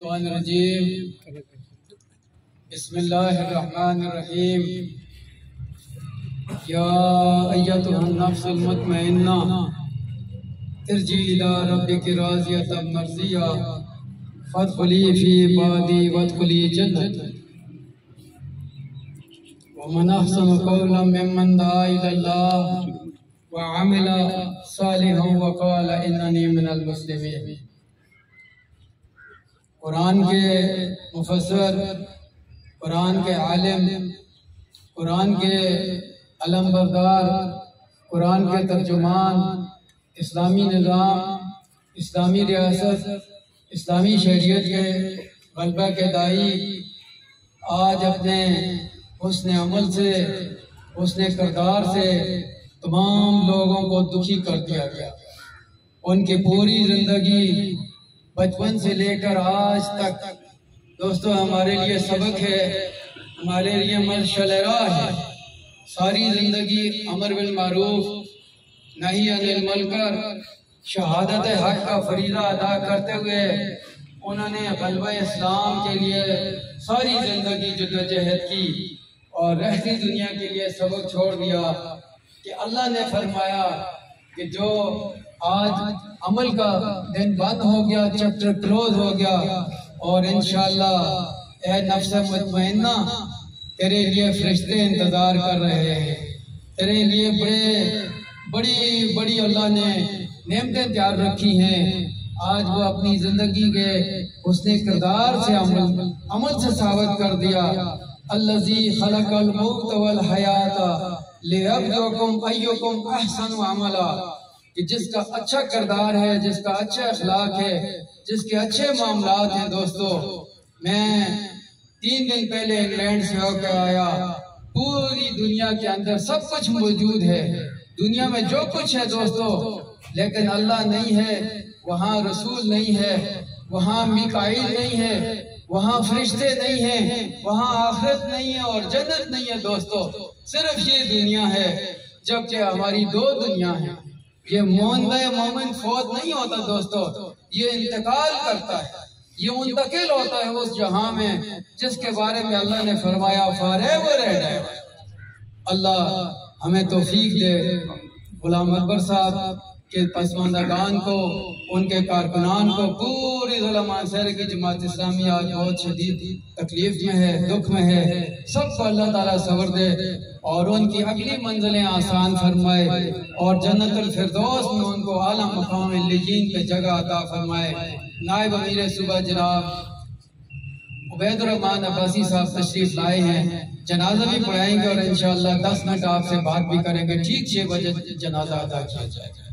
الرجیم بسم اللہ الرحمن الرحیم یا ایتها النفس المطمئنہ ارجعی الی ربک راضیۃ مرضیہ فادخلی فی عبادی وادخلی جنتی ومن احسن قولا ممن دعا الی اللہ وعمل صالحا وقال اننی من المسلمین۔ قرآن کے مفسر، قرآن کے عالم، قرآن کے علم بردار، قرآن کے ترجمان، اسلامی نظام، اسلامی ریاست، اسلامی شریعت کے غلبہ کے دائی آج اپنے حسن عمل سے، حسن کردار سے تمام لوگوں کو دکھی کر دیا گیا۔ ان کی پوری زندگی بچپن سے لے کر آج تک دوستو ہمارے لیے سبق ہے، ہمارے لیے مشعل راہ ہے۔ ساری زندگی امر بالمعروف نہی عن المنکر، شہادت حق کا فریضہ ادا کرتے ہوئے انہوں نے غلبہ اسلام کے لیے ساری زندگی جدوجہد کی اور رہتی دنیا کے لیے سبق چھوڑ دیا کہ اللہ نے فرمایا کہ جو آج عمل کا دن بند ہو گیا، چیپٹر کلوز ہو گیا، اور انشاءاللہ اے نفس مطمئنہ تیرے لیے فرشتے انتظار کر رہے ہیں، تیرے لیے بڑی اللہ نے نعمتیں تیار رکھی ہیں۔ آج وہ اپنی زندگی کے حسن کردار سے عمل سے ثابت کر دیا۔ الذی خلق الموت والحیات لیبلوکم ایکم احسن عملا، کہ جس کا اچھا کردار ہے، جس کا اچھا اخلاق ہے، جس کے اچھے معاملات ہیں۔ دوستو میں 3 دن پہلے انگلینڈ سے ہو کے آیا، پوری دنیا کے اندر سب کچھ موجود ہے، دنیا میں جو کچھ ہے دوستو، لیکن اللہ نہیں ہے، وہاں رسول نہیں ہے، وہاں میکائیل نہیں ہے، وہاں فرشتے نہیں ہیں، وہاں آخرت نہیں ہے اور جنت نہیں ہے۔ دوستو صرف یہ دنیا ہے، جبکہ ہماری 2 دنیا ہیں۔ یہ مومن فوت نہیں ہوتا دوستو، یہ انتقال کرتا ہے، یہ منتقل ہوتا ہے اس جہاں میں جس کے بارے میں اللہ نے فرمایا forever and ever۔ اللہ ہمیں توفیق دے۔ غلام اکبر صاحب کے پسماندگان کو، ان کے کارکنان کو، پوری ضلع شہر کی جماعت اسلامی آج بہت شدید تکلیف میں ہے، دکھ میں ہے، سب کو اللہ تعالیٰ صبر دے اور ان کی اگلی منزلیں آسان فرمائے اور جنت الفردوس میں ان کو اعلیٰ مقام علیین پہ جگہ عطا فرمائے۔ نائب امیر صوبہ جناب عبید الرحمن عباسی صاحب تشریف لائے ہیں، جنازہ بھی پڑھائیں گے اور انشاءاللہ 10 منٹ آپ سے بات بھی کریں گے۔ ٹھیک 6 بجے جنازہ ادا کیا جائے گا۔